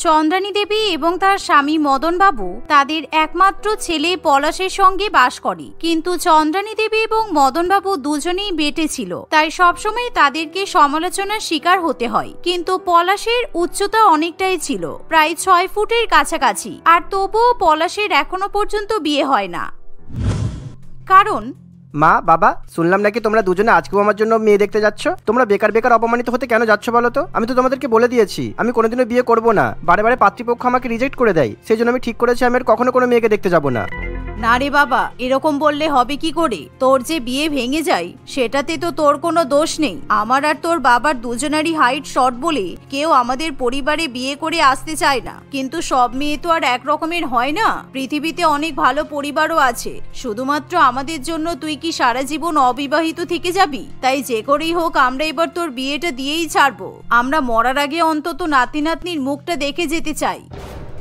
চন্দ্রানী দেবী এবং তার স্বামী মদন বাবু তাদের একমাত্র ছেলে পলাশের সঙ্গে বাস করে, কিন্তু চন্দ্রানী দেবী এবং মদন বাবু দুজনেই বেটে ছিল, তাই সবসময় তাদেরকে সমালোচনার শিকার হতে হয়। কিন্তু পলাশের উচ্চতা অনেকটাই ছিল, প্রায় 6 ফুটের কাছাকাছি, আর তবুও পলাশের এখনো পর্যন্ত বিয়ে হয় না। কারণ মা বাবা, শুনলাম নাকি তোমরা দুজনে আজকেও আমার জন্য মেয়ে দেখতে যাচ্ছ। তোমরা বেকার বেকার অপমানিত হতে কেন যাচ্ছ বলো তো? আমি তো তোমাদেরকে বলে দিয়েছি আমি কোনোদিনও বিয়ে করব না। বারে বারে পাত্রীপক্ষ আমাকে রিজেক্ট করে দেয়, সেই জন্য আমি ঠিক করেছি আমি আর কখনো কোনো মেয়েকে দেখতে যাব না। না রে বাবা, এরকম বললে হবে কি করে? তোর যে বিয়ে ভেঙে যায় সেটাতে তো তোর কোনো দোষ নেই। আমার আর তোর বাবার দুজনারই হাইট শর্ট বলে কেউ আমাদের পরিবারে বিয়ে করে আসতে চায় না। কিন্তু সব মেয়ে তো আর এক রকমের হয় না, পৃথিবীতে অনেক ভালো পরিবারও আছে। শুধুমাত্র আমাদের জন্য তুই কি সারা জীবন অবিবাহিত থেকে যাবি? তাই যে করেই হোক আমরা এবার তোর বিয়েটা দিয়েই ছাড়বো। আমরা মরার আগে অন্তত নাতি নাতনির মুখটা দেখে যেতে চাই।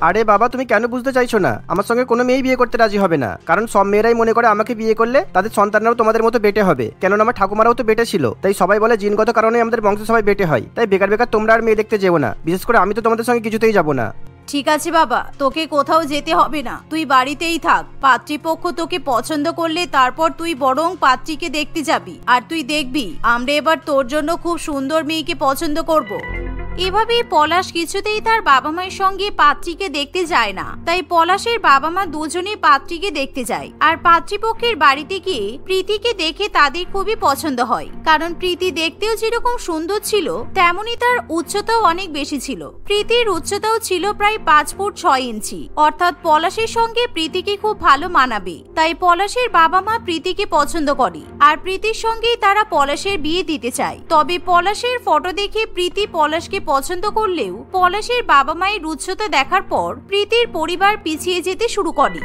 আরে বাবা, তুমি কেন বুঝতে চাইছো না? আমার সঙ্গে কোনো মেয়েই বিয়ে করতে রাজি হবে না, কারণ সব মেয়েরাই মনে করে আমাকে বিয়ে করলে তাদের সন্তানরাও তোমাদের মতো বেটে হবে। কেননা আমার ঠাকুমারাও তো বেটে ছিল, তাই সবাই বলে জিনগত কারণে আমাদের বংশ সবাই বেটে হয়। তাই বেকার বেকার তোমরা আর মেয়ে দেখতে যেও না, বিশেষ করে আমি তো তোমাদের সঙ্গে কিছুতেই যাবো না। ঠিক আছে বাবা, তোকে কোথাও যেতে হবে না, তুই বাড়িতেই থাক। পাত্রীপক্ষ তোকে পছন্দ করলে তারপর তুই বরং পাত্রীকে দেখতে যাবি, আর তুই দেখবি আমরা এবার তোর জন্য খুব সুন্দর মেয়েকে পছন্দ করব। এভাবেই পলাশ কিছুতেই তার বাবা মায়ের সঙ্গে পাত্রীকে দেখতে যায় না, তাই পলাশের বাবা মা দুজনেই পাত্রীকে দেখতে যায়। আর পাত্রীপক্ষের বাড়িতে গিয়ে প্রীতিকে দেখে তাদের খুবই পছন্দ হয়, কারণ প্রীতি দেখতেও যেরকম সুন্দর ছিল তেমনি তার উচ্চতাও অনেক বেশি ছিল। প্রীতির উচ্চতাও ছিল প্রায় 5 ফুট 6 ইঞ্চি, অর্থাৎ পলাশের সঙ্গে প্রীতিকে খুব ভালো মানাবে। তাই পলাশের বাবা মা প্রীতিকে পছন্দ করে, আর প্রীতির সঙ্গেই তারা পলাশের বিয়ে দিতে চায়। তবে পলাশের ফটো দেখে প্রীতি পলাশকে পছন্দ করলেও পলাশের বাবা মায়ের উচ্চতা দেখার পর প্রীতির পরিবার পিছিয়ে যেতে শুরু করে।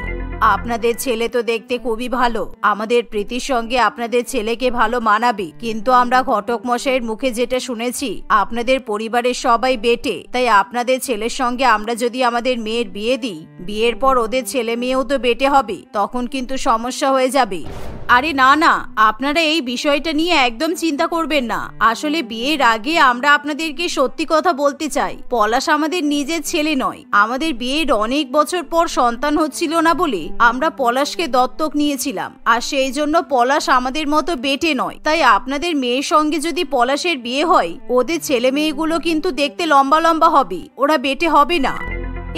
আপনাদের ছেলে তো দেখতে খুবই ভালো, আমাদের প্রীতির সঙ্গে আপনাদের ছেলেকে ভালো মানাবে, কিন্তু আমরা ঘটক মশাইয়ের মুখে যেটা শুনেছি আপনাদের পরিবারের সবাই বেটে, তাই আপনাদের ছেলের সঙ্গে আমরা যদি আমাদের মেয়ের বিয়ে দিই, বিয়ের পর ওদের ছেলে মেয়েও তো বেটে হবে, তখন কিন্তু সমস্যা হয়ে যাবে। আরে না না, আপনারা এই বিষয়টা নিয়ে একদম চিন্তা করবেন না। আসলে বিয়ের আগে আমরা আপনাদেরকে সত্যি কথা বলতে চাই, পলাশ আমাদের নিজের ছেলে নয়। আমাদের বিয়ের অনেক বছর পর সন্তান হচ্ছিল না বলে আমরা পলাশকে দত্তক নিয়েছিলাম, আর সেই জন্য পলাশ আমাদের মতো বেটে নয়। তাই আপনাদের মেয়ের সঙ্গে যদি পলাশের বিয়ে হয়, ওদের ছেলে মেয়েগুলো কিন্তু দেখতে লম্বা লম্বা হবে, ওরা বেটে হবে না।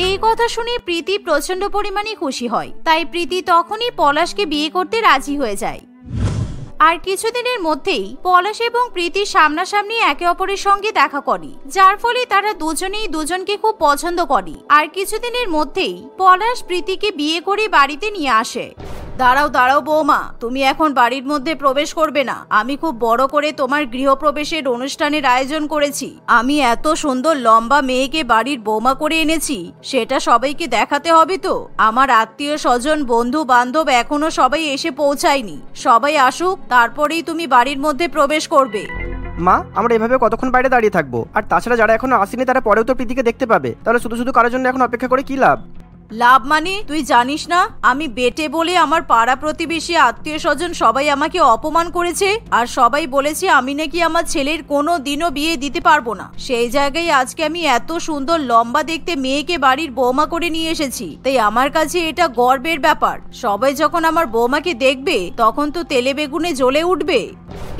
এই কথা শুনে প্রীতি প্রচন্ড পরিমাণে খুশি হয়, তাই প্রীতি তখনই পলাশকে বিয়ে করতে রাজি হয়ে যায়। আর কিছুদিনের মধ্যেই পলাশ এবং প্রীতি সামনাসামনি একে অপরের সঙ্গে দেখা করে, যার ফলে তারা দুজনেই দুজনকে খুব পছন্দ করে। আর কিছুদিনের মধ্যেই পলাশ প্রীতিকে বিয়ে করে বাড়িতে নিয়ে আসে। দাঁড়াও দাঁড়াও বৌমা, তুমি এখন বাড়ির মধ্যে প্রবেশ করবে না। আমি খুব বড় করে তোমার গৃহপ্রবেশের অনুষ্ঠানের আয়োজন করেছি। আমি এত সুন্দর লম্বা মেয়েকে বাড়ির বৌমা করে এনেছি, সেটা সবাইকে দেখাতে হবে তো। আমার আত্মীয় স্বজন বন্ধু বান্ধব এখনো সবাই এসে পৌঁছায়নি, সবাই আসুক তারপরেই তুমি বাড়ির মধ্যে প্রবেশ করবে। মা, আমরা এভাবে কতক্ষণ বাইরে দাঁড়িয়ে থাকবো? আর তাছাড়া যারা এখনো আসেনি তারা পরেও তো প্রীতিকে দেখতে পাবে, তাহলে শুধু শুধু কারোর জন্য এখন অপেক্ষা করে কি লাভ? লাভ মানে? তুই জানিস না আমি বেটে বলে আমার পাড়া প্রতিবেশী আত্মীয় স্বজন সবাই আমাকে অপমান করেছে, আর সবাই বলেছে আমি নাকি আমার ছেলের কোনো দিনও বিয়ে দিতে পারবো না। সেই জায়গায় আজকে আমি এত সুন্দর লম্বা দেখতে মেয়েকে বাড়ির বৌমা করে নিয়ে এসেছি, তাই আমার কাছে এটা গর্বের ব্যাপার। সবাই যখন আমার বৌমাকে দেখবে তখন তো তেলে বেগুনে জ্বলে উঠবে।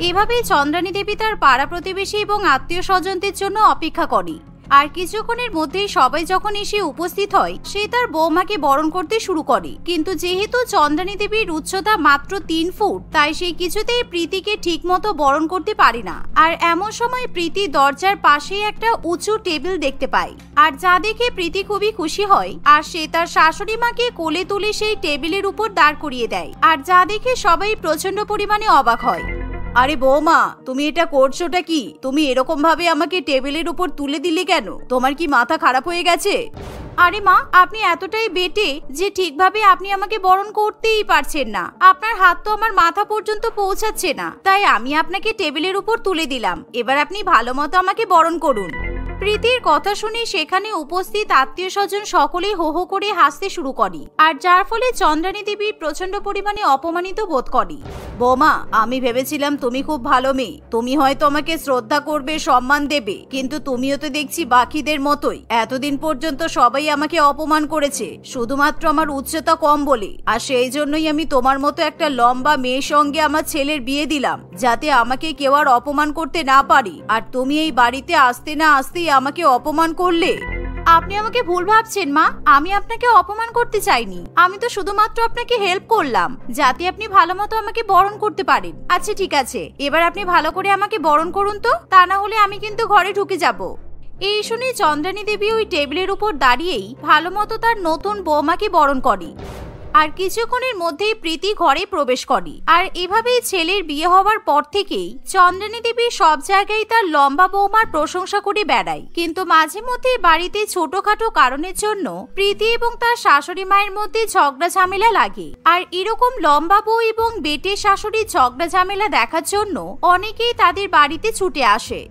এভাবেই চন্দ্রানী দেবী তার পাড়া প্রতিবেশী এবং আত্মীয় স্বজনদের জন্য অপেক্ষা করে। আর কিছুক্ষণের মধ্যেই সবাই যখন এসে উপস্থিত হয়, সে তার বৌমাকে বরণ করতে শুরু করে। কিন্তু যেহেতু চন্দ্রানী দেবীর উচ্চতা মাত্র 3 ফুট, তাই সে কিছুতেই প্রীতিকে ঠিক মতো বরণ করতে পারে না। আর এমন সময় প্রীতি দরজার পাশে একটা উঁচু টেবিল দেখতে পায়, আর যা দেখে প্রীতি খুবই খুশি হয়। আর সে তার শাশুড়ি মাকে কোলে তুলে সেই টেবিলের উপর দাঁড় করিয়ে দেয়, আর যা দেখে সবাই প্রচন্ড পরিমাণে অবাক হয়। আরে বৌমা, তুমি এটা করছোটা কি? তুমি এরকম ভাবে আমাকে টেবিলের উপর তুলে দিলে কেন? তোমার কি মাথা খারাপ হয়ে গেছে? আরে মা, আপনি এতটাই বেটে যে ঠিকভাবে আপনি আমাকে বরণ করতেই পারছেন না। আপনার হাত তো আমার মাথা পর্যন্ত পৌঁছাচ্ছে না, তাই আমি আপনাকে টেবিলের উপর তুলে দিলাম। এবার আপনি ভালো মতো আমাকে বরণ করুন। প্রীতির কথা শুনে সেখানে উপস্থিত আত্মীয় স্বজন সকলেই হো হো করে হাসতে শুরু করে, আর যার ফলে চন্দ্রানী দেবী প্রচন্ড পরিমাণে অপমানিত বোধ করে। বৌমা, আমি ভেবেছিলাম তুমি খুব ভালো মেয়ে, তুমি হয়তো আমাকে শ্রদ্ধা করবে, সম্মান দেবে, কিন্তু তুমিও তো দেখছি বাকিদের মতোই। এতদিন পর্যন্ত সবাই আমাকে অপমান করেছে শুধুমাত্র আমার উচ্চতা কম বলে, আর সেই জন্যই আমি তোমার মতো একটা লম্বা মেয়ের সঙ্গে আমার ছেলের বিয়ে দিলাম, যাতে আমাকে কেউ আর অপমান করতে না পারি। আর তুমি এই বাড়িতে আসতে না আসতেই আমাকে অপমান করলে। আপনি আমাকে ভুল ভাবছেন মা, আমি আপনাকে অপমান করতে চাইনি, আমি তো শুধুমাত্র আপনাকে হেল্প করলাম যাতে আপনি ভালো মতো আমাকে বরণ করতে পারেন। আচ্ছা ঠিক আছে, এবার আপনি ভালো করে আমাকে বরণ করুন তো, তা না হলে আমি কিন্তু ঘরে ঢুকে যাব। এই শুনে চন্দ্রানী দেবী ওই টেবিলের উপর দাঁড়িয়েই ভালো মতো তার নতুন বৌমাকে বরণ করে। আর কিছুক্ষণের মধ্যেই প্রীতি ঘরে প্রবেশ করে। আর এভাবেই ছেলের বিয়ে হওয়ার পর থেকেই চন্দ্রানী দেবী সব জায়গায় তার লম্বা বৌমার প্রশংসা করে বেড়ায়। কিন্তু মাঝে মধ্যে বাড়িতে ছোটখাটো কারণের জন্য প্রীতি এবং তার শাশুড়ি মায়ের মধ্যে ঝগড়া ঝামেলা লাগে। আর এরকম লম্বা বউ এবং বেটে শাশুড়ির ঝগড়া ঝামেলা দেখার জন্য অনেকেই তাদের বাড়িতে ছুটে আসে।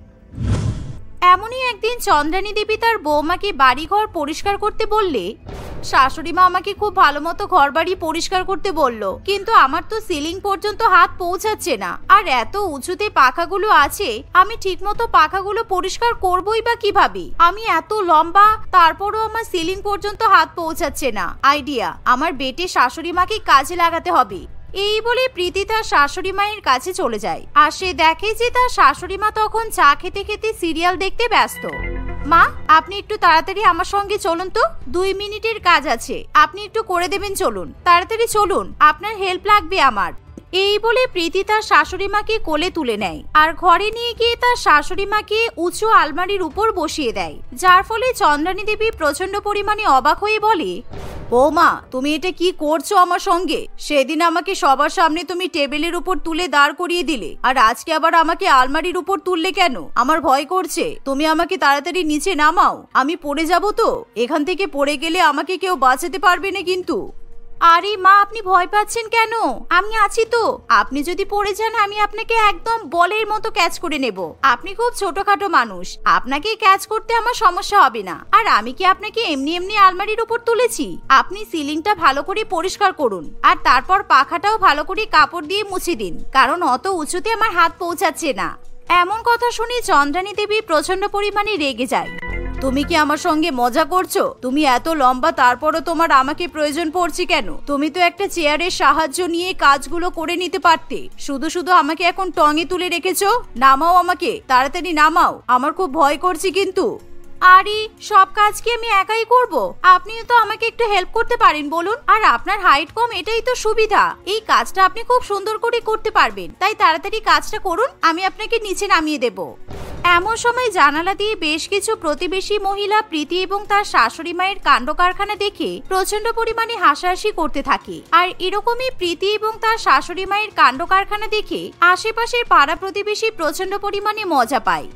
এমনই একদিন চন্দ্রানী দেবী তার বৌমাকে বাড়িঘর পরিষ্কার করতে বললে, শাশুড়ি মা আমাকে খুব ভালো মতো ঘর বাড়ি পরিষ্কার করতে বললো, কিন্তু আমার তো সিলিং পর্যন্ত হাত পৌঁছাচ্ছে না, আর এত উঁচুতে পাখাগুলো আছে, আমি ঠিক মতো পাখাগুলো পরিষ্কার করবোই বা কিভাবে? আমি এত লম্বা, তারপরও আমার সিলিং পর্যন্ত হাত পৌঁছাচ্ছে না। আইডিয়া, আমার বেটে শাশুড়ি মাকে কাজে লাগাতে হবে। এই বলে প্রীতি তার শাশুড়ি মায়ের কাছে চলে যায়। আর সে দেখে যে তার শাশুড়ি মা তখন চা খেতে খেতে সিরিয়াল দেখতে ব্যস্ত। মা, আপনি একটু তাড়াতাড়ি আমার সঙ্গে চলুন তো, 2 মিনিটের কাজ আছে, আপনি একটু করে দেবেন, চলুন তাড়াতাড়ি চলুন, আপনার হেল্প লাগবে আমার। এই বলে প্রীতি তার শাশুড়ি মাকে কোলে তুলে নেয় আর ঘরে নিয়ে গিয়ে তার শাশুড়ি মাকে উঁচু আলমারির উপর বসিয়ে দেয়, যার ফলে চন্দ্রানী দেবী প্রচন্ড পরিমাণে অবাক হয়ে বলে, বৌমা তুমি এটা কি করছো আমার সঙ্গে? সেদিন আমাকে সবার সামনে তুমি টেবিলের উপর তুলে দাঁড় করিয়ে দিলে, আর আজকে আবার আমাকে আলমারির উপর তুললে কেন? আমার ভয় করছে, তুমি আমাকে তাড়াতাড়ি নিচে নামাও, আমি পড়ে যাব তো, এখান থেকে পড়ে গেলে আমাকে কেউ বাঁচাতে পারবে না কিন্তু। আরে মা, আপনি ভয় পাচ্ছেন কেন? আমি আছি তো, আপনি যদি পড়ে যান আমি আপনাকে একদম বলের মতো ক্যাচ করে নেব। আপনি খুব ছোটখাটো মানুষ, আপনাকে ক্যাচ করতে আমার সমস্যা হবে না। আর আমি কি আপনাকে এমনি এমনি আলমারির উপর তুলেছি? আপনি সিলিংটা ভালো করে পরিষ্কার করুন, আর তারপর পাখাটাও ভালো করে কাপড় দিয়ে মুছে দিন, কারণ অত উঁচুতে আমার হাত পৌঁছাচ্ছে না। এমন কথা শুনে চন্দ্রানী দেবী প্রচন্ড পরিমাণে রেগে যায়। তুমি কি আমার সঙ্গে মজা করছো? তুমি এত লম্বা, তারপরও তোমার আমাকে প্রয়োজন পড়ছে কেন? তুমি তো একটা চেয়ারের সাহায্য নিয়ে কাজগুলো করে নিতে পারতে, শুধু শুধু আমাকে এখন টঙে তুলে রেখেছো। নামাও আমাকে, তাড়াতাড়ি নামাও, আমার খুব ভয় করছে কিন্তু। আরে সব কাজ কি আমি একাই করব? আপনিও তো আমাকে একটু হেল্প করতে পারেন বলুন। আর আপনার হাইট কম, এটাই তো সুবিধা, এই কাজটা আপনি খুব সুন্দর করে করতে পারবেন, তাই তাড়াতাড়ি কাজটা করুন, আমি আপনাকে নিচে নামিয়ে দেব। এমন সময় জানালা দিয়ে বেশ কিছু প্রতিবেশী মহিলা প্রীতি এবং তার শাশুড়ি মায়ের কাণ্ড কারখানা দেখে প্রচন্ড পরিমাণে হাসাহাসি করতে থাকে। আর এরকমই প্রীতি এবং তার শাশুড়ি মায়ের কাণ্ড কারখানা দেখে আশেপাশের পাড়া প্রতিবেশী প্রচন্ড পরিমাণে মজা পায়।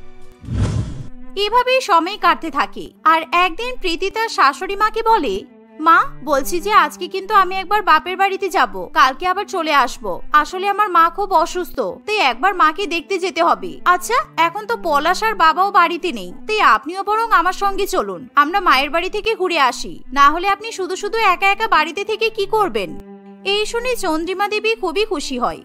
এভাবেই সময় কাটতে থাকে। আর একদিন প্রীতি তার শাশুড়ি মাকে বলে, মা বলছি যে আজকে কিন্তু আমি একবার বাপের বাড়িতে যাব, কালকে আবার চলে আসব। আসলে আমার মা খুব অসুস্থ, তাই একবার মাকে দেখতে যেতে হবে। আচ্ছা, এখন তো পলাশ আর বাবাও বাড়িতে নেই, তাই আপনিও বরং আমার সঙ্গে চলুন, আমরা মায়ের বাড়ি থেকে ঘুরে আসি। না হলে আপনি শুধু শুধু একা একা বাড়িতে থেকে কি করবেন? এই শুনে চন্দ্রিমা দেবী খুবই খুশি হয়।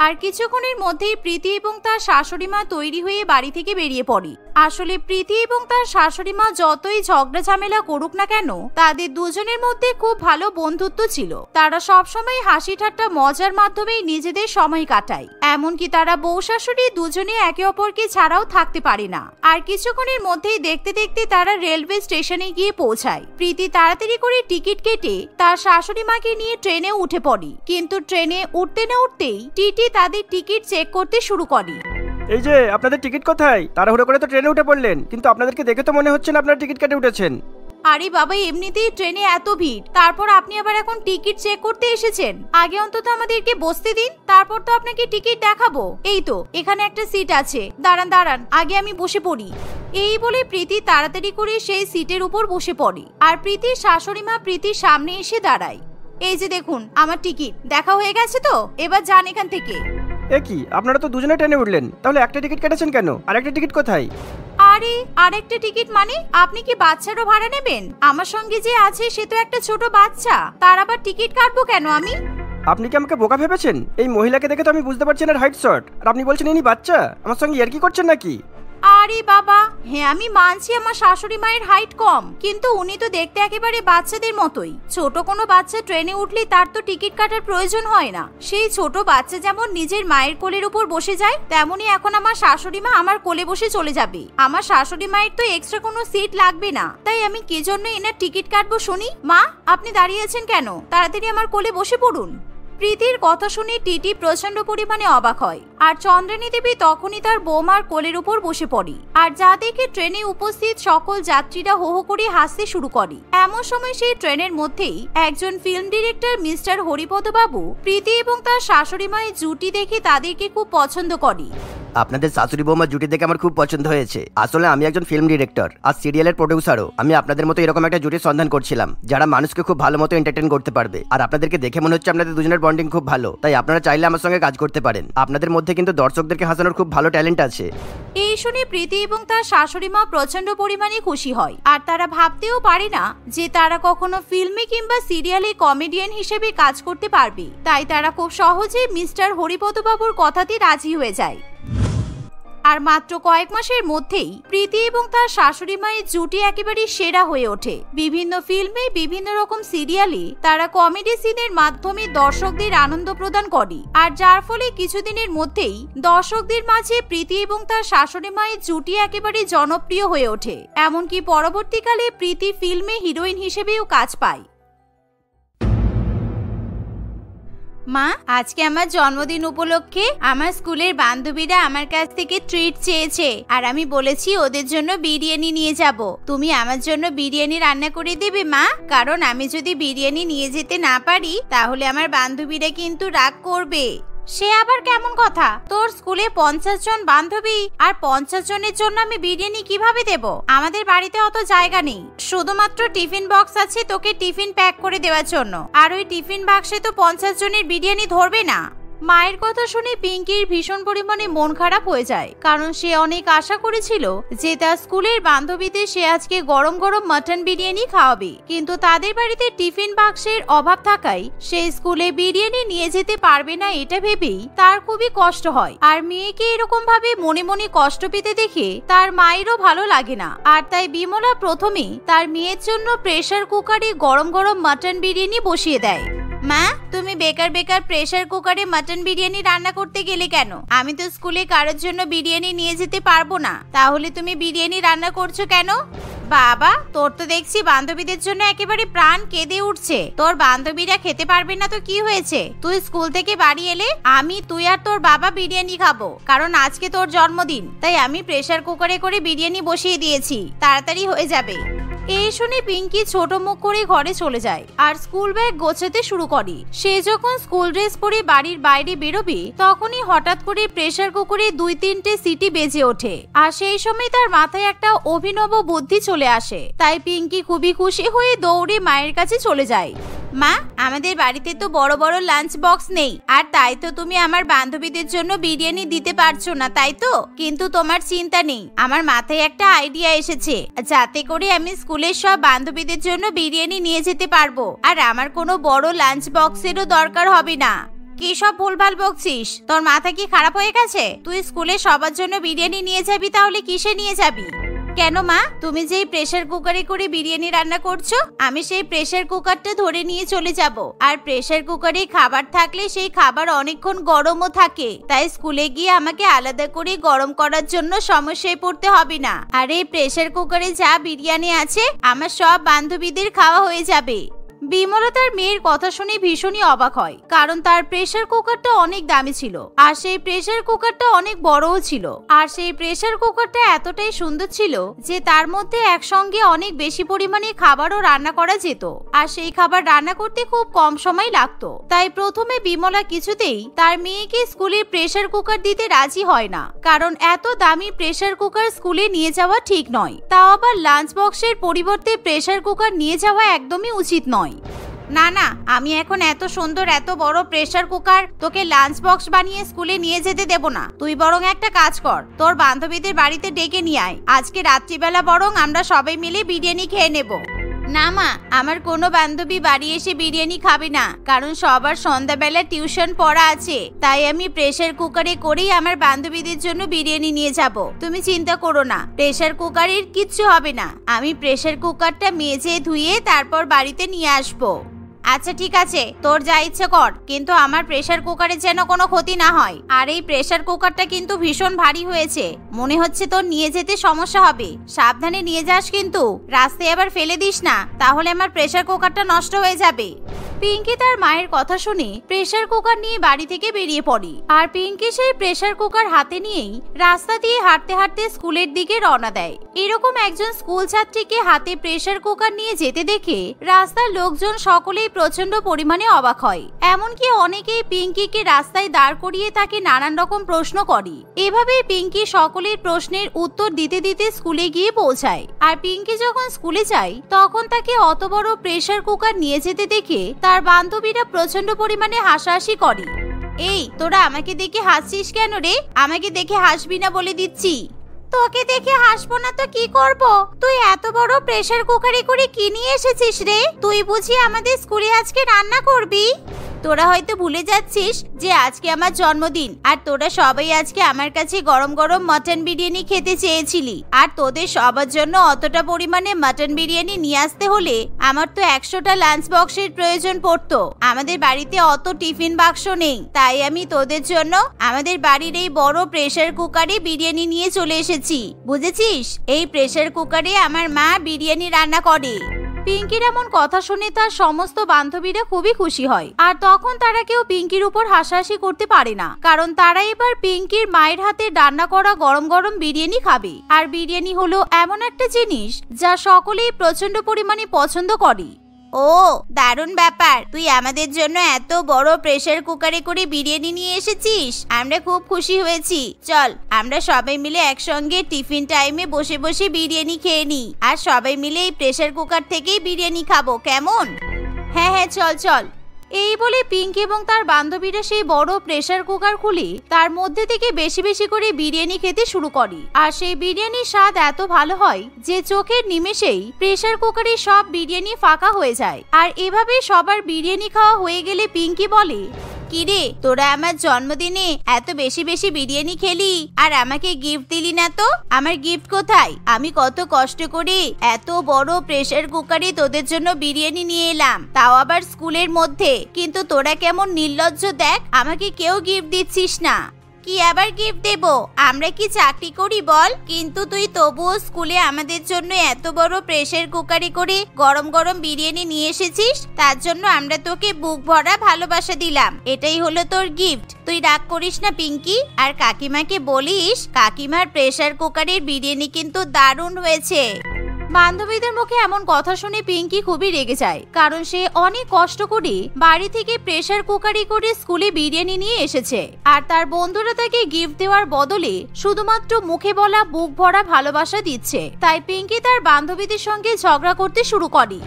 আর কিছুক্ষণের মধ্যেই প্রীতি এবং তার শাশুড়ি মা তৈরি হয়ে বাড়ি থেকে বেরিয়ে পড়ে। আসলে প্রীতি এবং তার শাশুড়ি মা যতই ঝগড়া ঝামেলা করুক না কেন, তাদের দুজনের মধ্যে খুব ভালো বন্ধুত্ব ছিল। তারা সবসময় হাসি ঠাট্টা মজার মাধ্যমেই নিজেদের সময় কাটায়। এমনকি তারা বউ শাশুড়ি দুজনে একে অপরকে ছাড়াও থাকতে পারে না। আর কিছুক্ষণের মধ্যেই দেখতে দেখতে তারা রেলওয়ে স্টেশনে গিয়ে পৌঁছায়। প্রীতি তাড়াতাড়ি করে টিকিট কেটে তার শাশুড়ি মাকে নিয়ে ট্রেনে উঠে পড়ে, কিন্তু ট্রেনে উঠতে না উঠতেই টিটি তাদের টিকিট চেক করতে শুরু করে। এই যে আপনাদের টিকিট কোথায়? তাড়াহুড়ো করে তো ট্রেনে উঠে পড়লেন, কিন্তু আপনাদেরকে দেখে তো মনে হচ্ছে না আপনারা টিকিট কেটে উঠেছেন। আরে বাবা, এমনিতেই ট্রেনে এত ভিড়, তারপর আপনি আবার এখন টিকিট চেক করতে এসেছেন। আগে অন্তত আমাদেরকে বসতে দিন, তারপর তো আপনাকে টিকিট দেখাবো। এই তো এখানে একটা সিট আছে, দাঁড়ান দাঁড়ান, আগে আমি বসে পড়ি। এই বলে প্রীতি তাড়াতাড়ি করে সেই সিটের উপর বসে পড়ে। আর প্রীতির শাশুড়ি মা প্রীতির সামনে এসে দাঁড়ায়। এই যে দেখুন আমার টিকিট দেখা হয়ে গেছে তো, এবার যান এখান থেকে। এ কি, আপনারা তো দুজনে ট্রেনে উঠলেন, তাহলে একটা টিকিট কেটেছেন কেন? আর একটা টিকিট কোথায়? আরে আরেকটা টিকিট মানে? আপনি কি বাচ্চারও ভাড়া নেবেন? আমার সঙ্গে যে আছে সে তো একটা ছোট বাচ্চা, তার আবার টিকিট কাটবো কেন আমি? আপনি কি আমাকে বোকা ভেবেছেন? এই মহিলাকে দেখে তো আমি বুঝতে পারছি না হাইট শর্ট, আর আপনি বলছেন ইনি বাচ্চা। আমার সঙ্গে ইয়ার্কি করছেন নাকি? আরে বাবা, হ্যাঁ আমি মানছি আমার শাশুড়ি মায়ের হাইট কম, কিন্তু উনি তো দেখতে একেবারে বাচ্চাদের মতোই। ছোট কোনো বাচ্চা ট্রেনে উঠলে তার তো টিকিট কাটার প্রয়োজন হয় না। সেই ছোট বাচ্চা যেমন নিজের মায়ের কোলের উপর বসে যায়, তেমনি এখন আমার শাশুড়ি মা আমার কোলে বসে চলে যাবে। আমার শাশুড়ি মায়ের তো এক্সট্রা কোনো সিট লাগবে না, তাই আমি কি জন্য এনার টিকিট কাটবো শুনি? মা, আপনি দাঁড়িয়ে আছেন কেন? তাড়াতাড়ি আমার কোলে বসে পড়ুন। প্রীতির কথা শুনে টিটি প্রচন্ড পরিমাণে অবাক হয়, আর চন্দ্রানী দেবী তখনই তার বৌমার কোলের উপর বসে পড়ে। আর যা দেখে ট্রেনে উপস্থিত সকল যাত্রীরা হো হো করে হাসতে শুরু করে। এমন সময় সেই ট্রেনের মধ্যেই একজন ফিল্ম ডিরেক্টর মিস্টার হরিপদ বাবু প্রীতি এবং তার শাশুড়ি মায়ের জুটি দেখে তাদেরকে খুব পছন্দ করে। আপনাদের শাশুড়ি বৌমা জুটি দেখে আমার খুব পছন্দ হয়েছে। আসলে আমি একজন ফিল্ম ডিরেক্টর আর সিরিয়ালের প্রোডিউসারও। আমি আপনাদের মতো এরকম একটা জুটির সন্ধান করছিলাম, যারা মানুষকে খুব ভালো মতো এন্টারটেইন করতে পারবে। আর আপনাদেরকে দেখে মনে হচ্ছে আপনাদের দুজনের বন্ডিং খুব ভালো, তাই আপনারা চাইলে আমার সঙ্গে কাজ করতে পারেন। আপনাদের মধ্যে কিন্তু দর্শকদেরকে হাসানোর খুব ভালো ট্যালেন্ট আছে। এই শুনে প্রীতি এবং তার শাশুড়ি মা প্রচন্ড পরিমাণে খুশি হয়, আর তারা ভাবতেও পারে না যে তারা কখনো ফিল্মে কিংবা সিরিয়ালে কমেডিয়ান হিসেবে কাজ করতে পারবে। তাই তারা খুব সহজে মিস্টার হরিপদ বাবুর কথাতে রাজি হয়ে যায়। আর মাত্র কয়েক মাসের মধ্যেই প্রীতি এবং তার শাশুড়ি মায়ের জুটি একেবারে সেরা হয়ে ওঠে। বিভিন্ন ফিল্মে, বিভিন্ন রকম সিরিয়ালে তারা কমেডি সিনের মাধ্যমে দর্শকদের আনন্দ প্রদান করে, আর যার ফলে কিছুদিনের মধ্যেই দর্শকদের মাঝে প্রীতি এবং তার শাশুড়ি মায়ের জুটি একেবারে জনপ্রিয় হয়ে ওঠে। এমনকি পরবর্তীকালে প্রীতি ফিল্মে হিরোইন হিসেবেও কাজ পায়। মা, আজকে আমার জন্মদিন উপলক্ষে আমার স্কুলের বান্ধবীরা আমার কাছ থেকে ট্রিট চেয়েছে, আর আমি বলেছি ওদের জন্য বিরিয়ানি নিয়ে যাব। তুমি আমার জন্য বিরিয়ানি রান্না করে দেবে মা? কারণ আমি যদি বিরিয়ানি নিয়ে যেতে না পারি তাহলে আমার বান্ধবীরা কিন্তু রাগ করবে। সে আবার কেমন কথা? তোর স্কুলে 50 জন বান্ধবী, আর 50 জনের জন্য আমি বিরিয়ানি কিভাবে দেব? আমাদের বাড়িতে অত জায়গা নেই। শুধুমাত্র টিফিন বক্স আছে তোকে টিফিন প্যাক করে দেওয়ার জন্য, আর ওই টিফিন বাক্সে তো 50 জনের বিরিয়ানি ধরবে না। মায়ের কথা শুনে পিঙ্কির ভীষণ পরিমাণে মন খারাপ হয়ে যায়, কারণ সে অনেক আশা করেছিল যে তার স্কুলের বান্ধবীদের সে আজকে গরম গরম মাটন বিরিয়ানি খাওয়াবে, কিন্তু তাদের বাড়িতে টিফিন বাক্সের অভাব থাকায় সে স্কুলে বিরিয়ানি নিয়ে যেতে পারবে না। এটা ভেবেই তার খুবই কষ্ট হয়, আর মেয়েকে এরকম ভাবে মনে মনে কষ্ট পেতে দেখে তার মায়েরও ভালো লাগে না। আর তাই বিমলা প্রথমেই তার মেয়ের জন্য প্রেসার কুকারে গরম গরম মাটন বিরিয়ানি বসিয়ে দেয়। মা, তুমি বেকার বেকার প্রেসার কুকারে মাটন বিরিয়ানি রান্না করতে গেলে কেন? আমি তো স্কুলে কারোর জন্য বিরিয়ানি নিয়ে যেতে পারবো না, তাহলে তুমি বিরিয়ানি রান্না করছো কেন? বাবা, তোর তো দেখছি বান্ধবীদের জন্য একেবারে প্রাণ কেঁদে উঠছে। তোর বান্ধবীরা খেতে পারবে না তো কি হয়েছে? তুই স্কুল থেকে বাড়ি এলে আমি, তুই আর তোর বাবা বিরিয়ানি খাবো, কারণ আজকে তোর জন্মদিন। তাই আমি প্রেসার কুকারে করে বিরিয়ানি বসিয়ে দিয়েছি, তাড়াতাড়ি হয়ে যাবে। এই শুনে পিঙ্কি ছোট মুখ করে ঘরে চলে যায় আর স্কুল ব্যাগ গোছাতে শুরু করে। সে যখন স্কুল ড্রেস পরে বাড়ির বাইরে বেরোবে তখনই হঠাৎ করে প্রেসার কুকারে 2-3টে সিটি বেজে ওঠে, আর সেই সময় তার মাথায় একটা অভিনব বুদ্ধি চলে আসে। তাই পিঙ্কি খুবই খুশি হয়ে দৌড়ে মায়ের কাছে চলে যায়। মা, আমাদের বাড়িতে তো বড় বড় লাঞ্চ বক্স নেই, আর তাই তো তুমি আমার বান্ধবীদের জন্য বিরিয়ানি দিতে পারছো না, তাই তো? কিন্তু তোমার চিন্তা নেই, আমার মাথায় একটা আইডিয়া এসেছে, যাতে করে আমি স্কুলের সব বান্ধবীদের জন্য বিরিয়ানি নিয়ে যেতে পারবো, আর আমার কোনো বড় লাঞ্চ বক্সেরও দরকার হবে না। কি সব ভুলভাল বকছিস? তোর মাথা কি খারাপ হয়ে গেছে? তুই স্কুলে সবার জন্য বিরিয়ানি নিয়ে যাবি, তাহলে কিসে নিয়ে যাবি? কেন মা, তুমি যেই প্রেসার কুকারে করে বিরিয়ানি রান্না করছো, আমি সেই প্রেসার কুকারটা ধরে নিয়ে চলে যাব। আর প্রেসার কুকারে খাবার থাকলে সেই খাবার অনেকক্ষণ গরমও থাকে, তাই স্কুলে গিয়ে আমাকে আলাদা করে গরম করার জন্য সমস্যায় পড়তে হবে না। আর এই প্রেসার কুকারে যা বিরিয়ানি আছে আমার সব বান্ধবীদের খাওয়া হয়ে যাবে। বিমলা তার মেয়ের কথা শুনে ভীষণই অবাক হয়, কারণ তার প্রেসার কুকারটা অনেক দামি ছিল, আর সেই প্রেসার কুকারটা অনেক বড়ও ছিল। আর সেই প্রেসার কুকারটা এতটাই সুন্দর ছিল যে তার মধ্যে একসঙ্গে অনেক বেশি পরিমাণে খাবারও রান্না করা যেত, আর সেই খাবার রান্না করতে খুব কম সময় লাগতো। তাই প্রথমে বিমলা কিছুতেই তার মেয়েকে স্কুলে প্রেসার কুকার দিতে রাজি হয় না, কারণ এত দামি প্রেসার কুকার স্কুলে নিয়ে যাওয়া ঠিক নয়, তাও আবার লাঞ্চ বক্সের পরিবর্তে প্রেসার কুকার নিয়ে যাওয়া একদমই উচিত নয়। না না, আমি এখন এত সুন্দর এত বড় প্রেসার কুকার তোকে লাঞ্চ বক্স বানিয়ে স্কুলে নিয়ে যেতে দেব না। তুই বরং একটা কাজ কর, তোর বান্ধবীদের বাড়িতে ডেকে নিয়ে আয়। আজকে রাত্রিবেলা বরং আমরা সবাই মিলে বিরিয়ানি খেয়ে নেব। না মা, আমার কোনো বান্ধবী বাড়ি এসে বিরিয়ানি খাবে না, কারণ সবার সন্ধ্যাবেলা টিউশন পড়া আছে। তাই আমি প্রেসার কুকারে করেই আমার বান্ধবীদের জন্য বিরিয়ানি নিয়ে যাব। তুমি চিন্তা করো না, প্রেসার কুকারের কিচ্ছু হবে না। আমি প্রেসার কুকারটা মেজে ধুয়ে তারপর বাড়িতে নিয়ে আসবো। আচ্ছা ঠিক আছে, তোর যা ইচ্ছে কর, কিন্তু আমার প্রেসার কুকারের যেন কোনো ক্ষতি না হয়। আর এই প্রেসার কুকারটা কিন্তু ভীষণ ভারী হয়েছে, মনে হচ্ছে তোর নিয়ে যেতে সমস্যা হবে। সাবধানে নিয়ে যাস কিন্তু, রাস্তায় আবার ফেলে দিস না, তাহলে আমার প্রেসার কুকারটা নষ্ট হয়ে যাবে। পিঙ্কি তার মায়ের কথা শুনে প্রেসার কুকার নিয়ে বাড়ি থেকে বেরিয়ে পড়ে। আর পিঙ্কি সেই প্রেসার কুকার হাতে নিয়েই রাস্তা দিয়ে হাঁটতে হাঁটতে স্কুলের দিকে রওনা দেয়। এরকম একজন স্কুল ছাত্রীকে হাতে প্রেসার কুকার নিয়ে যেতে দেখে রাস্তার লোকজন সকলেই প্রচন্ড পরিমাণে অবাক হয়। এমনকি অনেকেই পিঙ্কিকে রাস্তায় দাঁড় করিয়ে তাকে নানান রকম প্রশ্ন করে। এভাবেই পিঙ্কি সকলের প্রশ্নের উত্তর দিতে দিতে স্কুলে গিয়ে পৌঁছায়। আর পিঙ্কি যখন স্কুলে যায় তখন তাকে অত বড় প্রেসার কুকার নিয়ে যেতে দেখে তার বান্ধবীরা প্রচন্ড পরিমাণে হাসাহাসি করে। এই তোরা আমাকে দেখে হাসছিস কেন রে? আমাকে দেখে হাসবি না বলে দিচ্ছি। তোকে দেখে হাসবো না তো কি করব? তুই এত বড় প্রেসার কুকারে করে কি নিয়ে এসেছিস রে? তুই বুঝি আমাদের স্কুলে আজকে রান্না করবি? তোরা হয়তো ভুলে যাচ্ছিস যে আজকে আমার জন্মদিন, আর তোরা সবাই আজকে আমার কাছে গরম গরম মটন বিরিয়ানি খেতে চেয়েছিলি। আর তোদের সবার জন্য অতটা পরিমাণে মটন বিরিয়ানি নিয়ে আসতে হলে আমার তো 100টা লাঞ্চ বক্সের প্রয়োজন পড়তো। আমাদের বাড়িতে অত টিফিন বাক্স নেই, তাই আমি তোদের জন্য আমাদের বাড়ির এই বড় প্রেসার কুকারে বিরিয়ানি নিয়ে চলে এসেছি। বুঝেছিস? এই প্রেসার কুকারে আমার মা বিরিয়ানি রান্না করে। পিঙ্কির এমন কথা শুনে তার সমস্ত বান্ধবীরা খুবই খুশি হয়। আর তখন তারা কেউ পিঙ্কির উপর হাসাহাসি করতে পারে না, কারণ তারা এবার পিঙ্কির মায়ের হাতে রান্না করা গরম গরম বিরিয়ানি খাবে। আর বিরিয়ানি হলো এমন একটা জিনিস যা সকলেই প্রচন্ড পরিমাণে পছন্দ করে। ও দারুণ ব্যাপার, তুই আমাদের জন্য এত বড় প্রেসার কুকারে করে বিরিয়ানি নিয়ে এসেছিস, আমরা খুব খুশি হয়েছি। চল আমরা সবাই মিলে একসঙ্গে টিফিন টাইমে বসে বসে বিরিয়ানি খেয়ে নিই, আর সবাই মিলে এই প্রেসার কুকার থেকেই বিরিয়ানি খাবো, কেমন? হ্যাঁ হ্যাঁ চল চল। এই বলে পিঙ্কি এবং তার বান্ধবীরা সেই বড় প্রেসার কুকার খুলে তার মধ্যে থেকে বেশি বেশি করে বিরিয়ানি খেতে শুরু করে। আর সেই বিরিয়ানির স্বাদ এত ভালো হয় যে চোখের নিমেষেই প্রেসার কুকারের সব বিরিয়ানি ফাঁকা হয়ে যায়। আর এভাবে সবার বিরিয়ানি খাওয়া হয়ে গেলে পিঙ্কি বলে, কিরে তোরা আমার জন্মদিনে এত বেশি বেশি বিরিয়ানি খেলি আর আমাকে গিফট দিলি না তো? আমার গিফট কোথায়? আমি কত কষ্ট করে এত বড় প্রেসার কুকারে তোদের জন্য বিরিয়ানি নিয়ে এলাম, তাও আবার স্কুলের মধ্যে, কিন্তু তোরা কেমন নির্লজ্জ দেখ, আমাকে কেউ গিফট দিচ্ছিস না। কি আবার গিফট দেব? আমরা কি চাকরি করি বল? কিন্তু তুই তবুও স্কুলে আমাদের জন্য এত বড় প্রেসার কুকারে করে গরম গরম বিরিয়ানি নিয়ে এসেছিস, তার জন্য আমরা তোকে বুক ভরা ভালোবাসা দিলাম। এটাই হলো তোর গিফট। তুই রাগ করিস না পিঙ্কি, আর কাকিমাকে বলিস কাকিমার প্রেসার কুকারের বিরিয়ানি কিন্তু দারুণ হয়েছে। বান্ধবীদের মুখে এমন কথা শুনে পিঙ্কি খুবই রেগে যায়, কারণ সে অনেক কষ্ট করে বাড়ি থেকে প্রেসার কুকারে করে স্কুলে বিরিয়ানি নিয়ে এসেছে। আর তার বন্ধুরা তাকে গিফট দেওয়ার বদলে শুধুমাত্র মুখে বলা বুক ভরা ভালোবাসা দিচ্ছে। তাই পিঙ্কি তার বান্ধবীদের সঙ্গে ঝগড়া করতে শুরু করে।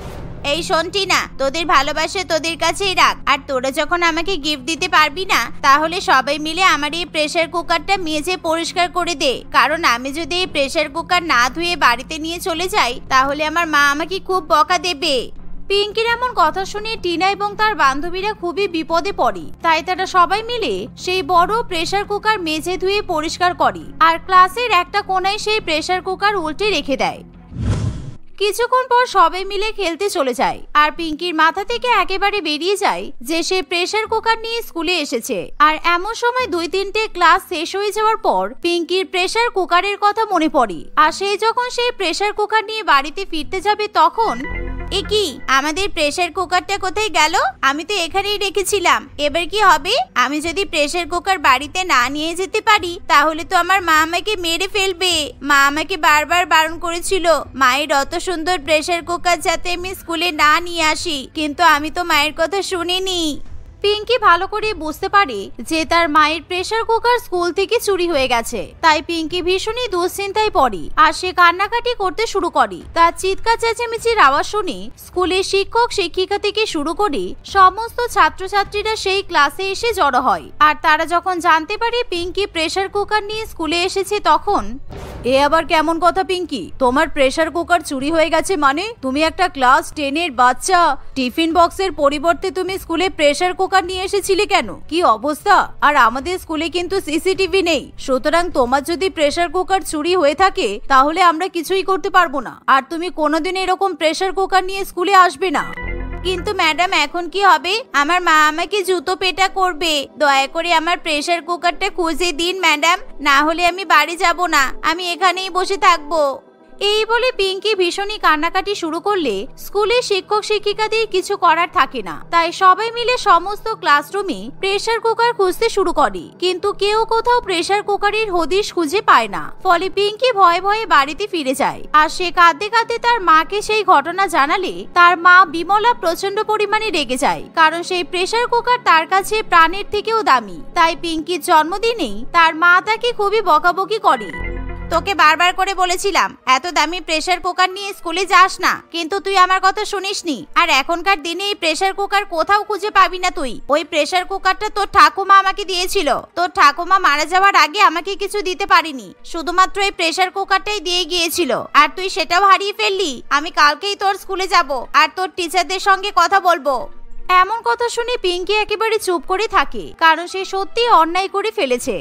এই শোনটি না, তোদের ভালোবাসা তোদের কাছেই রাখ, আর তোরা যখন আমাকে গিফট দিতে পারবি না তাহলে সবাই মিলে আমার এই প্রেসার কুকারটা মেজে পরিষ্কার করে দে, কারণ আমি যদি এই প্রেসার কুকার না ধুয়ে বাড়িতে নিয়ে চলে যাই তাহলে আমার মা আমাকে খুব বকা দেবে। পিঙ্কির এমন কথা শুনে টিনা এবং তার বান্ধবীরা খুবই বিপদে পড়ে। তাই তারা সবাই মিলে সেই বড় প্রেসার কুকার মেজে ধুয়ে পরিষ্কার করে, আর ক্লাসের একটা কোণায় সেই প্রেসার কুকার উল্টে রেখে দেয়। কিছুক্ষণ পর সবাই মিলে খেলতে চলে যায়, আর পিঙ্কির মাথা থেকে একেবারে বেরিয়ে যায় যে সে প্রেসার কুকার নিয়ে স্কুলে এসেছে। আর এমন সময় 2-3টে ক্লাস শেষ হয়ে যাওয়ার পর পিঙ্কির প্রেসার কুকারের কথা মনে পড়ে। আর সে যখন সেই প্রেসার কুকার নিয়ে বাড়িতে ফিরতে যাবে তখন, এ কি, আমাদের প্রেসার কুকারটা কোথায় গেল? আমি তো এখানেই রেখেছিলাম, এবার কি হবে? আমি যদি প্রেসার কুকার বাড়িতে না নিয়ে যেতে পারি তাহলে তো আমার মা আমাকে মেরে ফেলবে। মা আমাকে বারবার বারণ করেছিল মায়ের অত সুন্দর প্রেসার কুকার যাতে আমি স্কুলে না নিয়ে আসি, কিন্তু আমি তো মায়ের কথা শুনিনি। পিঙ্কি ভালো করে বুঝতে পারে যে তার মায়ের প্রেসার কুকার স্কুল থেকে চুরি হয়ে গেছে। তাই পিঙ্কি ভীষণই দুশ্চিন্তায় পড়ে আর সে কান্নাকাটি করতে শুরু করে। তার চিৎকার চেঁচামেচির আওয়াজ শুনে স্কুলের শিক্ষক শিক্ষিকা থেকে শুরু করে সমস্ত ছাত্রছাত্রীরা সেই ক্লাসে এসে জড়ো হয়। আর তারা যখন জানতে পারে পিঙ্কি প্রেসার কুকার নিয়ে স্কুলে এসেছে তখন এ আবার কেমন কথা পিঙ্কি, তোমার প্রেসার কুকার চুরি হয়ে গেছে মানে? তুমি একটা ক্লাস 10-এর বাচ্চা, টিফিন বক্সের পরিবর্তে তুমি স্কুলে প্রেসার কুকার নিয়ে এসেছিলে কেন? কি অবস্থা! আর আমাদের স্কুলে কিন্তু সিসিটিভি নেই, সুতরাং তোমার যদি প্রেসার কুকার চুরি হয়ে থাকে তাহলে আমরা কিছুই করতে পারবো না। আর তুমি কোনোদিন এরকম প্রেসার কুকার নিয়ে স্কুলে আসবে না। কিন্তু ম্যাডাম এখন কি হবে? আমার মা আমাকে জুতো পেটা করবে। দয়া করে আমার প্রেসার কুকারটা খুঁজে দিন ম্যাডাম, না হলে আমি বাড়ি যাব না, আমি এখানেই বসে থাকবো। এই বলে পিঙ্কি ভীষণই কান্নাকাটি শুরু করলে স্কুলের শিক্ষক শিক্ষিকাদের কিছু করার থাকে না। তাই সবাই মিলে সমস্ত ক্লাসরুমে প্রেসার কুকার খুঁজতে শুরু করে, কিন্তু কেউ কোথাও প্রেসার কুকারের হদিশ খুঁজে পায় না। ফলে পিঙ্কি ভয়ে ভয়ে বাড়িতে ফিরে যায়। আর সে কাঁদতে কাঁদতে তার মাকে সেই ঘটনা জানালে তার মা বিমলা প্রচন্ড পরিমাণে রেগে যায়, কারণ সেই প্রেসার কুকার তার কাছে প্রাণের থেকেও দামি। তাই পিঙ্কির জন্মদিনেই তার মা তাকে খুবই বকাবকি করে। তোকে বারবার করে বলেছিলাম এত দামি প্রেসার কুকার নিয়ে স্কুলে যাস না, কিন্তু তুই আমার কথা শুনিসনি। আর এখনকার দিনে এই প্রেসার কুকার কোথাও খুঁজে পাবি না তুই। ওই প্রেসার কুকারটা তোর ঠাকুমা আমাকে দিয়েছিল। তোর ঠাকুমা মারা যাওয়ার আগে আমাকে কিছু দিতে পারিনি, শুধুমাত্র এই প্রেসার কুকারটাই দিয়ে গিয়েছিল। আর তুই সেটাও হারিয়ে ফেললি। আমি কালকেই তোর স্কুলে যাব আর তোর টিচারদের সঙ্গে কথা বলবো। এমন কথা শুনে পিঙ্কি একেবারে চুপ করে থাকে, কারণ সে সত্যি অন্যায় করে ফেলেছে।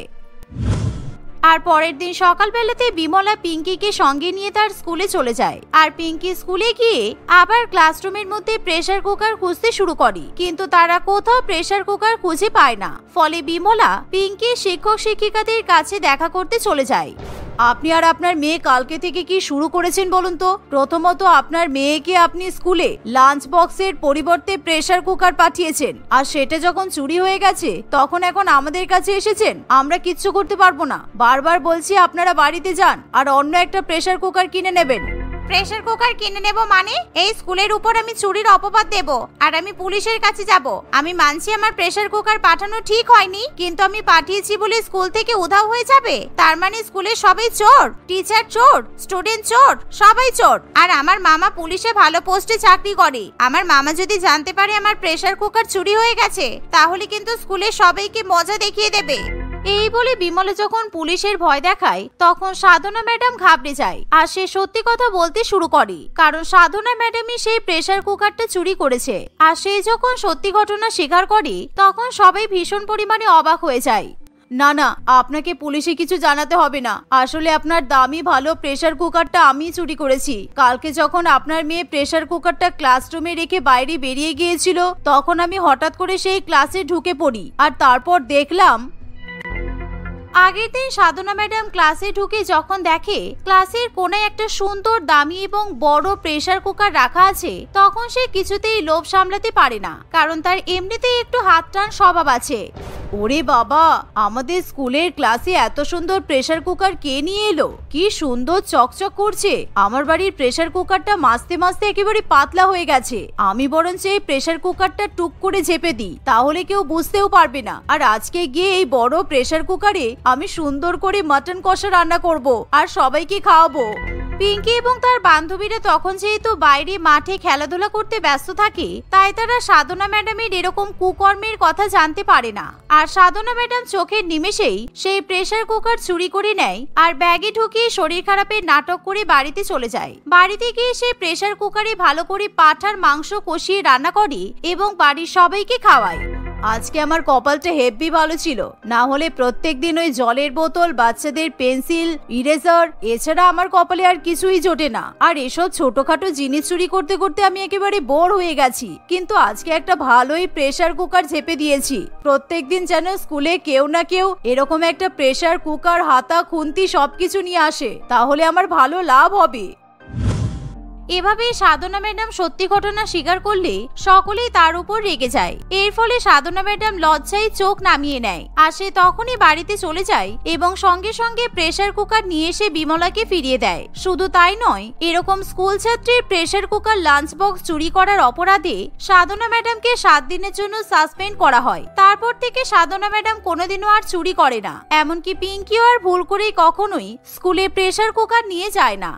আর পরের দিন সকালবেলাতে বিমলা পিঙ্কিকে সঙ্গে নিয়ে তার স্কুলে চলে যায়। আর পিঙ্কি স্কুলে গিয়ে আবার ক্লাসরুমের মধ্যে প্রেসার কুকার খুঁজতে শুরু করে, কিন্তু তারা কোথাও প্রেসার কুকার খুঁজে পায় না। ফলে বিমলা পিঙ্কির শিক্ষক শিক্ষিকাদের কাছে দেখা করতে চলে যায়। আপনি আর আপনার মেয়ে কালকে থেকে কি শুরু করেছেন বলুন তো? প্রথমত আপনার মেয়েকে আপনি স্কুলে লাঞ্চ বক্সের পরিবর্তে প্রেসার কুকার পাঠিয়েছেন, আর সেটা যখন চুরি হয়ে গেছে তখন এখন আমাদের কাছে এসেছেন। আমরা কিচ্ছু করতে পারবো না। বারবার বলছি আপনারা বাড়িতে যান আর অন্য একটা প্রেসার কুকার কিনে নেবেন। প্রেসার কুকার কিনে নেব মানে? এই স্কুলের উপর আমি চুরির অপবাদ দেব আর আমি পুলিশের কাছে যাব। আমি মানছি আমার প্রেসার কুকার পাঠানো ঠিক হয়নি, কিন্তু আমি পাঠিয়েছি বলে স্কুল থেকে উধাও হয়ে যাবে? তার মানে স্কুলের সবাই চোর, টিচার চোর, স্টুডেন্ট চোর, সবাই চোর। আর আমার মামা পুলিশে ভালো পোস্টে চাকরি করে। আমার মামা যদি জানতে পারে আমার প্রেসার কুকার চুরি হয়ে গেছে তাহলে কিন্তু স্কুলের সবাইকে মজা দেখিয়ে দেবে। এই বলে বিমলা যখন পুলিশের ভয় দেখায় তখন সাধনা ম্যাডাম ঘাবড়ে যায় আর সে সত্যি কথা বলতে শুরু করে, কারণ সাধনা ম্যাডামই সেই প্রেসার কুকারটা চুরি করেছে। আর সে যখন সত্যি ঘটনা স্বীকার করে তখন সবাই ভীষণ পরিমাণে অবাক হয়ে যায়। না না, আপনাকে পুলিশে কিছু জানাতে হবে না। আসলে আপনার দামি ভালো প্রেসার কুকারটা আমি চুরি করেছি। কালকে যখন আপনার মেয়ে প্রেসার কুকারটা ক্লাসরুমে রেখে বাইরে বেরিয়ে গিয়েছিল তখন আমি হঠাৎ করে সেই ক্লাসে ঢুকে পড়ি আর তারপর দেখলাম। আগের দিন সাধনা ম্যাডাম ক্লাসে ঢুকে যখন দেখে ক্লাসের কোণে একটা সুন্দর দামি এবং বড় প্রেসার কুকার রাখা আছে তখন সে কিছুতেই লোভ সামলাতে পারে না, কারণ তার এমনিতেই একটু হাত টান স্বভাব আছে। ওরে বাবা, আমাদের স্কুলের ক্লাসে এত সুন্দর প্রেসার কুকার কে নিয়ে এলো? কি সুন্দর চকচক করছে। আমার বাড়ির প্রেসার কুকারটা মাজতে মাজতে একেবারে পাতলা হয়ে গেছে। আমি বরঞ্চ এই প্রেসার কুকারটা টুক করে ঝেপে দিই, তাহলে কেউ বুঝতেও পারবে না। আর আজকে গিয়ে এই বড় প্রেসার কুকারে আমি সুন্দর করে মাটন কষা রান্না করব আর সবাইকে খাওয়াবো। পিঙ্কি এবং তার বান্ধবীরা তখন যেহেতু বাইরে মাঠে খেলাধুলা করতে ব্যস্ত থাকে তাই তারা সাধনা ম্যাডামের এরকম কুকর্মের কথা জানতে পারে না। আর সাধনা ম্যাডাম চোখের নিমেষেই সেই প্রেসার কুকার চুরি করে নেয় আর ব্যাগে ঢুকিয়ে শরীর খারাপের নাটক করে বাড়িতে চলে যায়। বাড়িতে গিয়ে সে প্রেসার কুকারে ভালো করে পাঠার মাংস কষিয়ে রান্না করে এবং বাড়ির সবাইকে খাওয়ায়। আজকে আমার কপালটা হেব্বি ভালো ছিল, না হলে প্রত্যেকদিন ওই জলের বোতল, বাচ্চাদের পেন্সিল, ইরেজার, এছাড়া আমার কপালে আর কিছুই জোটে না। আর এসব ছোটখাটো জিনিস চুরি করতে করতে আমি একেবারে বোর হয়ে গেছি। কিন্তু আজকে একটা ভালোই প্রেসার কুকার ঝেপে দিয়েছি। প্রত্যেকদিন যেন স্কুলে কেউ না কেউ এরকম একটা প্রেসার কুকার, হাতা, খুন্তি সবকিছু নিয়ে আসে, তাহলে আমার ভালো লাভ হবে। এভাবেই সাধনা ম্যাডাম সত্যি ঘটনা স্বীকার করলে সকলেই তার উপর রেগে যায়। এর ফলে সাধনা ম্যাডাম লজ্জায় চোখ নামিয়ে নেয় আর সে তখনই বাড়িতে চলে যায় এবং সঙ্গে সঙ্গে প্রেসার কুকার নিয়ে এসে বিমলাকে ফিরিয়ে দেয়। শুধু তাই নয়, এরকম স্কুল ছাত্রীর প্রেসার কুকার লাঞ্চ বক্স চুরি করার অপরাধে সাধনা ম্যাডামকে 7 দিনের জন্য সাসপেন্ড করা হয়। তারপর থেকে সাধনা ম্যাডাম কোনোদিনও আর চুরি করে না, এমনকি পিঙ্কিও আর ভুল করে কখনোই স্কুলে প্রেসার কুকার নিয়ে যায় না।